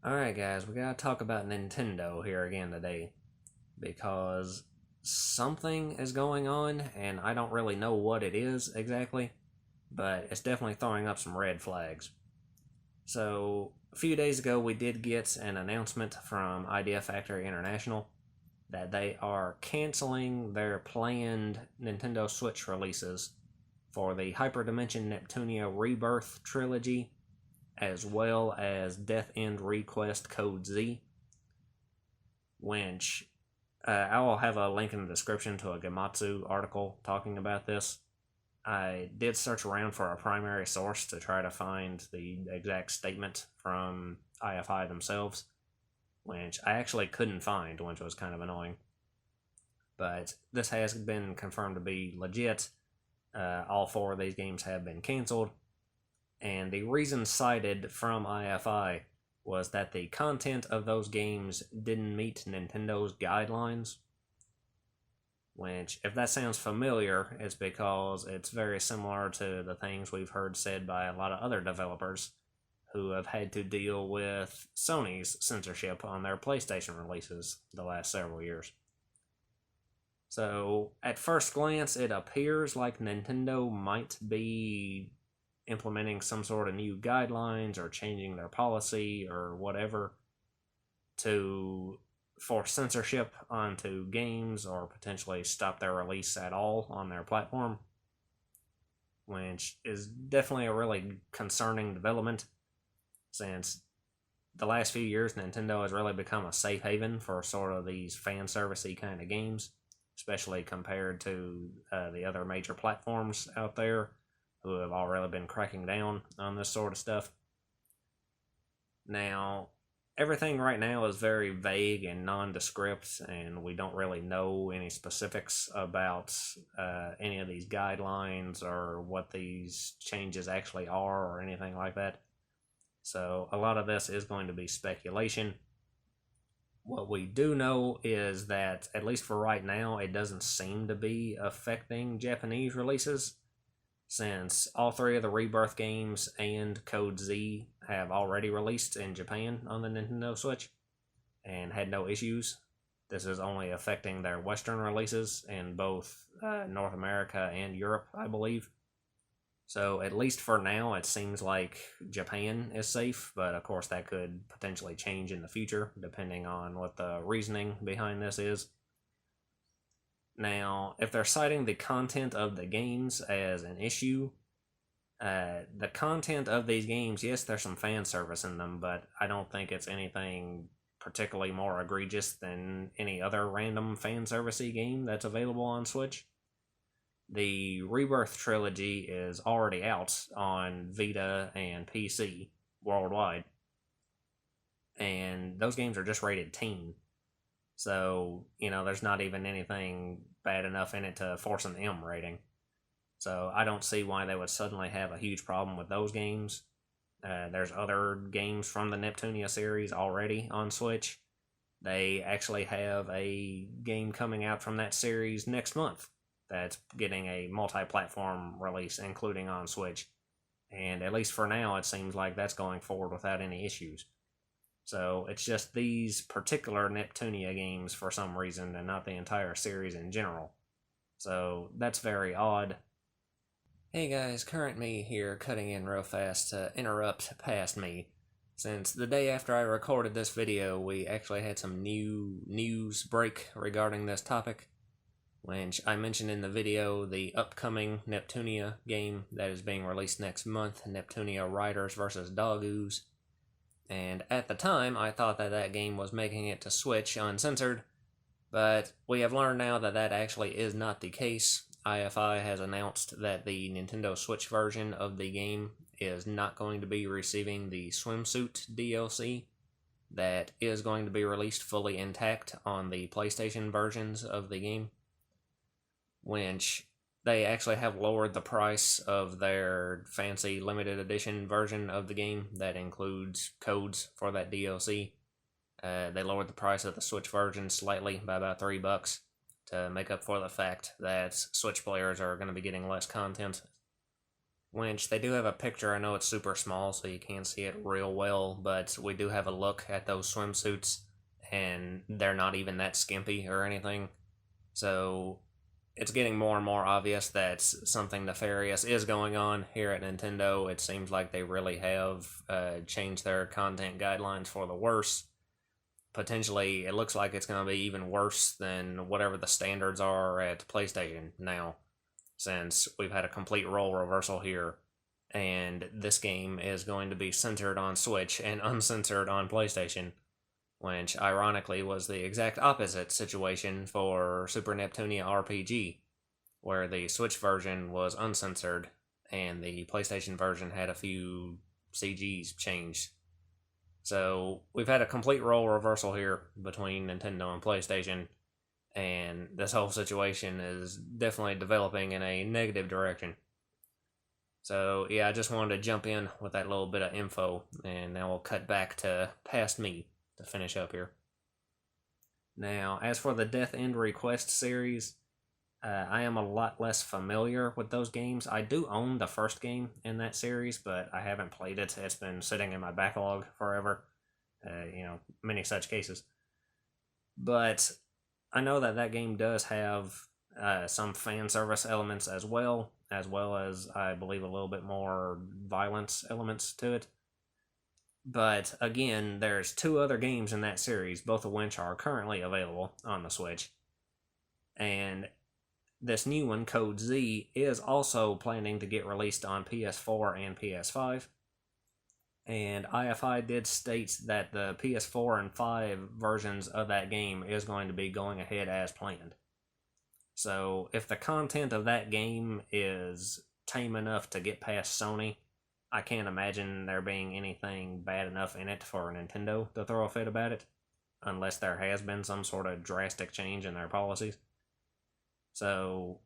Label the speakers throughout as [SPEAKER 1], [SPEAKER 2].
[SPEAKER 1] Alright, guys, we gotta talk about Nintendo here again today because something is going on, and I don't really know what it is exactly, but it's definitely throwing up some red flags. So, a few days ago, we did get an announcement from Idea Factory International that they are canceling their planned Nintendo Switch releases for the Hyperdimension Neptunia Rebirth trilogy, as well as Death End Request Code Z, which I will have a link in the description to a Gematsu article talking about this. I did search around for a primary source to try to find the exact statement from IFI themselves, which I actually couldn't find, which was kind of annoying. But this has been confirmed to be legit. All four of these games have been canceled. And the reason cited from IFI was that the content of those games didn't meet Nintendo's guidelines. Which, if that sounds familiar, it's because it's very similar to the things we've heard said by a lot of other developers who have had to deal with Sony's censorship on their PlayStation releases the last several years. So, at first glance, it appears like Nintendo might be implementing some sort of new guidelines or changing their policy or whatever to force censorship onto games or potentially stop their release at all on their platform, which is definitely a really concerning development since the last few years Nintendo has really become a safe haven for sort of these fan servicey kind of games, especially compared to the other major platforms out there who have all really been cracking down on this sort of stuff. Now, everything right now is very vague and nondescript, and we don't really know any specifics about any of these guidelines or what these changes actually are or anything like that. So a lot of this is going to be speculation. What we do know is that, at least for right now, it doesn't seem to be affecting Japanese releases, since all three of the Rebirth games and Code Z have already released in Japan on the Nintendo Switch and had no issues. This is only affecting their Western releases in both North America and Europe, I believe. So, at least for now, it seems like Japan is safe, but of course that could potentially change in the future, depending on what the reasoning behind this is. Now, if they're citing the content of the games as an issue, the content of these games, yes, there's some fan service in them, but I don't think it's anything particularly more egregious than any other random fan servicey game that's available on Switch. The Rebirth trilogy is already out on Vita and PC worldwide, and those games are just rated teen. So, there's not even anything bad enough in it to force an M rating. So, I don't see why they would suddenly have a huge problem with those games. There's other games from the Neptunia series already on Switch. They actually have a game coming out from that series next month that's getting a multi-platform release, including on Switch. And at least for now, it seems like that's going forward without any issues. So it's just these particular Neptunia games for some reason and not the entire series in general. So that's very odd. Hey guys, Current Me here, cutting in real fast to interrupt past me. Since the day after I recorded this video, we actually had some new news break regarding this topic, which I mentioned in the video the upcoming Neptunia game that is being released next month, Neptunia Riders vs. Dogoos. And at the time, I thought that game was making it to Switch uncensored, but we have learned now that that actually is not the case. IFI has announced that the Nintendo Switch version of the game is not going to be receiving the Swimsuit DLC that is going to be released fully intact on the PlayStation versions of the game, which they actually have lowered the price of their fancy limited edition version of the game that includes codes for that DLC. They lowered the price of the Switch version slightly by about $3 to make up for the fact that Switch players are going to be getting less content, Which they do have a picture. I know it's super small, so you can't see it real well, but we do have a look at those swimsuits, and they're not even that skimpy or anything. So it's getting more and more obvious that something nefarious is going on here at Nintendo. It seems like they really have changed their content guidelines for the worse. Potentially, it looks like it's going to be even worse than whatever the standards are at PlayStation now, since we've had a complete role reversal here, and this game is going to be centered on Switch and uncensored on PlayStation, which ironically was the exact opposite situation for Super Neptunia RPG, where the Switch version was uncensored and the PlayStation version had a few CGs changed. So we've had a complete role reversal here between Nintendo and PlayStation, and this whole situation is definitely developing in a negative direction. So yeah, I just wanted to jump in with that little bit of info, and now we'll cut back to past me to finish up here. Now, as for the Death End Request series, I am a lot less familiar with those games. I do own the first game in that series, but I haven't played it. It's been sitting in my backlog forever. Many such cases. But I know that that game does have some fan service elements as well as I believe a little bit more violence elements to it. But again, there's 2 other games in that series, both of which are currently available on the Switch. And this new one, Code Z, is also planning to get released on PS4 and PS5. And IFI did state that the PS4 and 5 versions of that game is going to be going ahead as planned. So if the content of that game is tame enough to get past Sony, I can't imagine there being anything bad enough in it for Nintendo to throw a fit about it, unless there has been some sort of drastic change in their policies. So,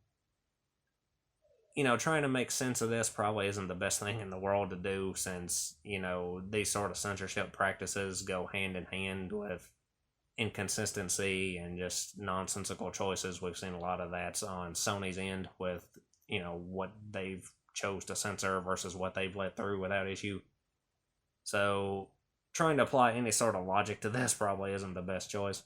[SPEAKER 1] trying to make sense of this probably isn't the best thing in the world to do, since, these sort of censorship practices go hand in hand with inconsistency and just nonsensical choices. We've seen a lot of that on Sony's end with, what they've chose to censor versus what they've let through without issue. So, trying to apply any sort of logic to this probably isn't the best choice.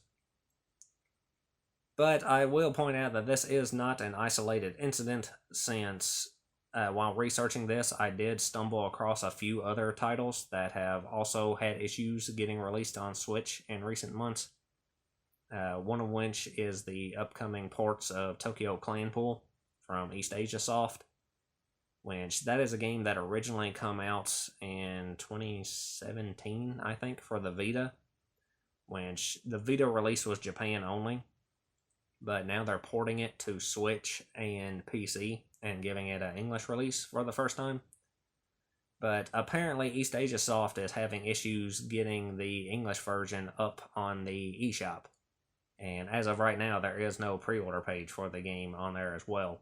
[SPEAKER 1] But I will point out that this is not an isolated incident, since while researching this, I did stumble across a few other titles that have also had issues getting released on Switch in recent months. One of which is the upcoming ports of Tokyo Clan Pool from East Asia Soft, which that is a game that originally came out in 2017, I think, for the Vita, which the Vita release was Japan only. But now they're porting it to Switch and PC and giving it an English release for the first time. But apparently East Asia Soft is having issues getting the English version up on the eShop. And as of right now, there is no pre-order page for the game on there as well.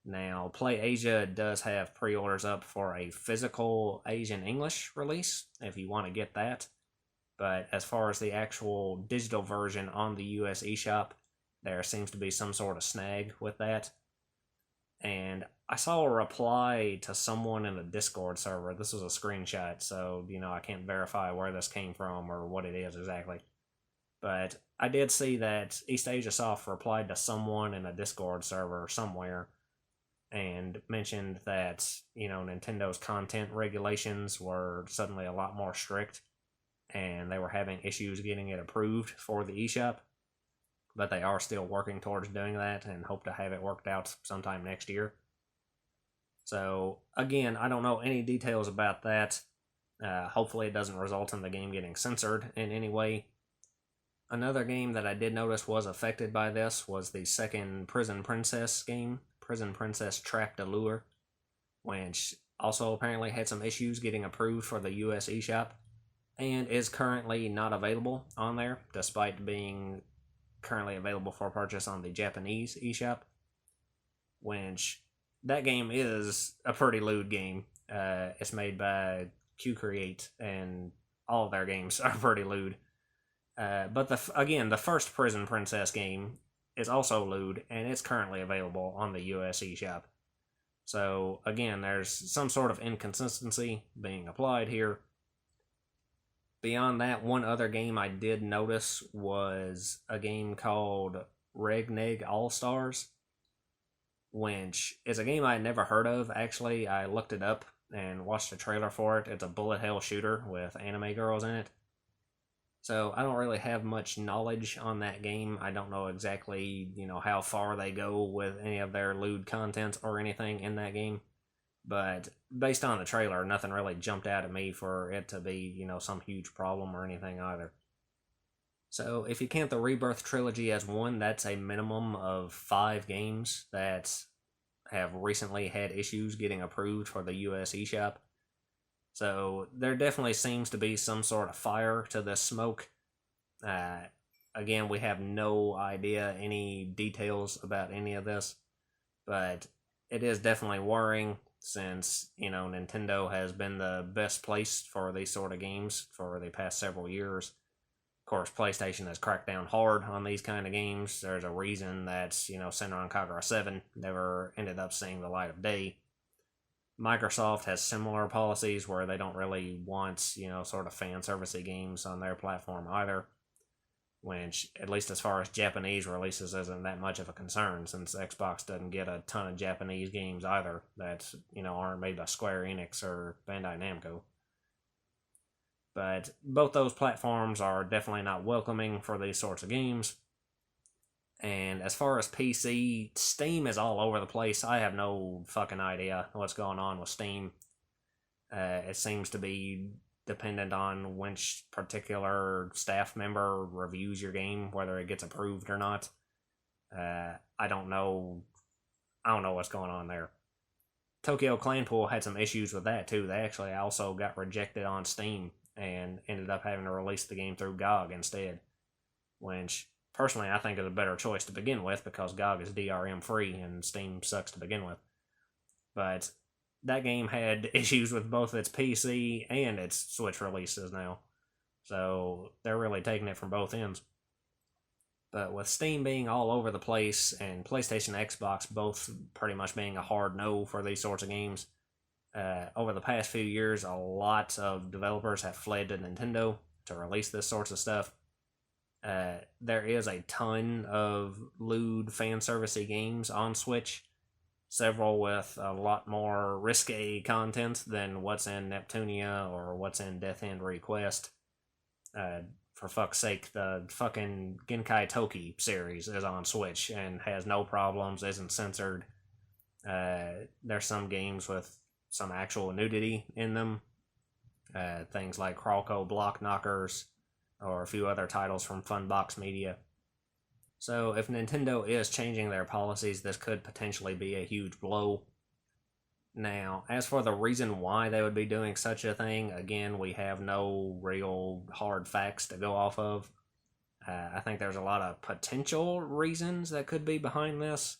[SPEAKER 1] Now, Play Asia does have pre-orders up for a physical Asian English release, if you want to get that. But as far as the actual digital version on the US eShop, there seems to be some sort of snag with that. And I saw a reply to someone in the Discord server. This was a screenshot, so, I can't verify where this came from or what it is exactly. But I did see that East Asia Soft replied to someone in a Discord server somewhere and mentioned that, Nintendo's content regulations were suddenly a lot more strict and they were having issues getting it approved for the eShop. But they are still working towards doing that and hope to have it worked out sometime next year. So, again, I don't know any details about that. Hopefully it doesn't result in the game getting censored in any way. Another game that I did notice was affected by this was the second Prison Princess game, Prison Princess Trapped Allure, which also apparently had some issues getting approved for the US eShop, and is currently not available on there, despite being currently available for purchase on the Japanese eShop, which that game is a pretty lewd game. It's made by Q-Create, and all of their games are pretty lewd. But the first Prison Princess game is also lewd, and it's currently available on the US eShop. So, again, there's some sort of inconsistency being applied here. Beyond that, one other game I did notice was a game called Regneg All Stars, which is a game I had never heard of. Actually, I looked it up and watched a trailer for it. It's a bullet hell shooter with anime girls in it. So I don't really have much knowledge on that game. I don't know exactly, how far they go with any of their lewd content or anything in that game. But based on the trailer, nothing really jumped out at me for it to be, some huge problem or anything either. So if you count the Rebirth trilogy as one, that's a minimum of 5 games that have recently had issues getting approved for the US eShop. So there definitely seems to be some sort of fire to this smoke. Again, we have no idea any details about any of this, but it is definitely worrying since, Nintendo has been the best place for these sort of games for the past several years. Of course, PlayStation has cracked down hard on these kind of games. There's a reason that, Senran Kagura 7 never ended up seeing the light of day. Microsoft has similar policies where they don't really want, sort of fan servicey games on their platform either, which, at least as far as Japanese releases, isn't that much of a concern since Xbox doesn't get a ton of Japanese games either that, aren't made by Square Enix or Bandai Namco. But both those platforms are definitely not welcoming for these sorts of games. And as far as PC, Steam is all over the place. I have no fucking idea what's going on with Steam. It seems to be dependent on which particular staff member reviews your game, whether it gets approved or not. I don't know. I don't know what's going on there. Tokyo Clanpool had some issues with that too. They actually also got rejected on Steam and ended up having to release the game through GOG instead, which personally I think is a better choice to begin with because GOG is DRM free and Steam sucks to begin with. But that game had issues with both its PC and its Switch releases now, so they're really taking it from both ends. But with Steam being all over the place and PlayStation and Xbox both pretty much being a hard no for these sorts of games, over the past few years, a lot of developers have fled to Nintendo to release this sorts of stuff. There is a ton of lewd fanservicey games on Switch, several with a lot more risque content than what's in Neptunia or what's in Death End Request. For fuck's sake, the fucking Genkai Toki series is on Switch and has no problems, isn't censored. There's some games with some actual nudity in them. Things like Kralko Block Knockers, or a few other titles from Funbox Media. So if Nintendo is changing their policies, this could potentially be a huge blow. Now, as for the reason why they would be doing such a thing, again, we have no real hard facts to go off of. I think there's a lot of potential reasons that could be behind this.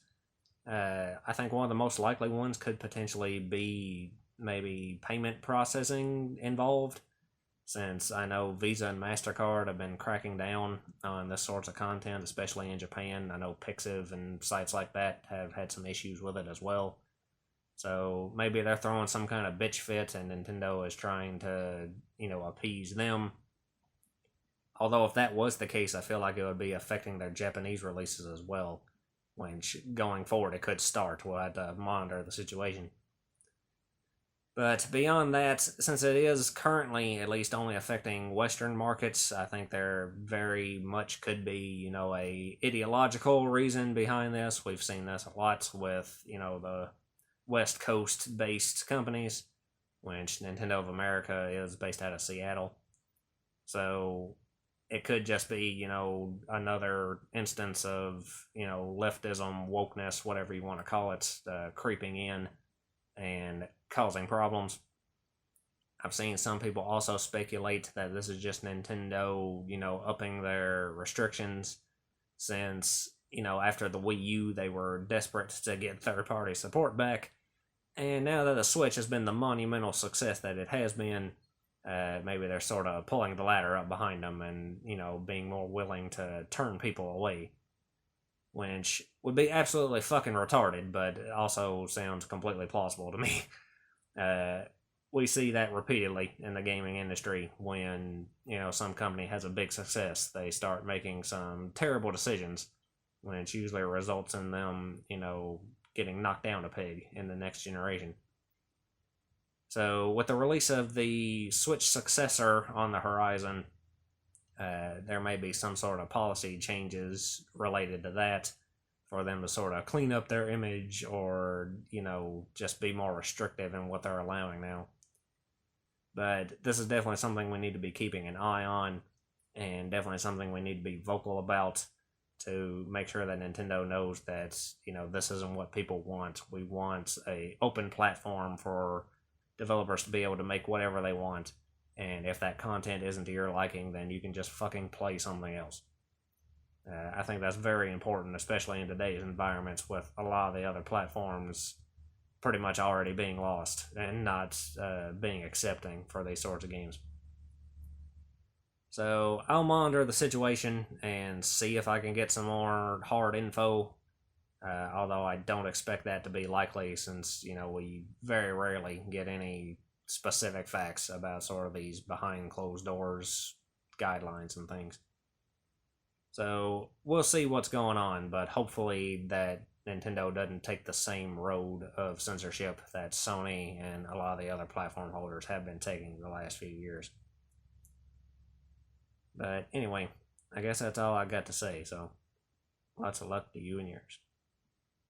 [SPEAKER 1] I think one of the most likely ones could potentially be maybe payment processing involved, since I know Visa and MasterCard have been cracking down on this sorts of content, especially in Japan. I know Pixiv and sites like that have had some issues with it as well. So maybe they're throwing some kind of bitch fit and Nintendo is trying to, appease them. Although if that was the case, I feel like it would be affecting their Japanese releases as well, which going forward it could start. We'll have to monitor the situation. But beyond that, since it is currently at least only affecting Western markets, I think there very much could be, a ideological reason behind this. We've seen this a lot with, the West Coast based companies, which Nintendo of America is based out of Seattle. So it could just be, another instance of, leftism, wokeness, whatever you want to call it, creeping in and causing problems. I've seen some people also speculate that this is just Nintendo, upping their restrictions since, after the Wii U, they were desperate to get third-party support back. And now that the Switch has been the monumental success that it has been, maybe they're sort of pulling the ladder up behind them and, being more willing to turn people away. which would be absolutely fucking retarded, but it also sounds completely plausible to me. Uh, we see that repeatedly in the gaming industry when, some company has a big success. They start making some terrible decisions, which usually results in them, getting knocked down a peg in the next generation. So, with the release of the Switch successor on the horizon, there may be some sort of policy changes related to that for them to sort of clean up their image or, just be more restrictive in what they're allowing now. But this is definitely something we need to be keeping an eye on, and definitely something we need to be vocal about to make sure that Nintendo knows that, this isn't what people want. We want a open platform for developers to be able to make whatever they want, and if that content isn't to your liking, then you can just fucking play something else. I think that's very important, especially in today's environments with a lot of the other platforms pretty much already being lost and not being accepting for these sorts of games. So I'll monitor the situation and see if I can get some more hard info. Although I don't expect that to be likely, since we very rarely get any specific facts about sort of these behind closed doors guidelines and things. So we'll see what's going on, but hopefully that Nintendo doesn't take the same road of censorship that Sony and a lot of the other platform holders have been taking the last few years. But anyway, I guess that's all I got to say, so lots of luck to you and yours.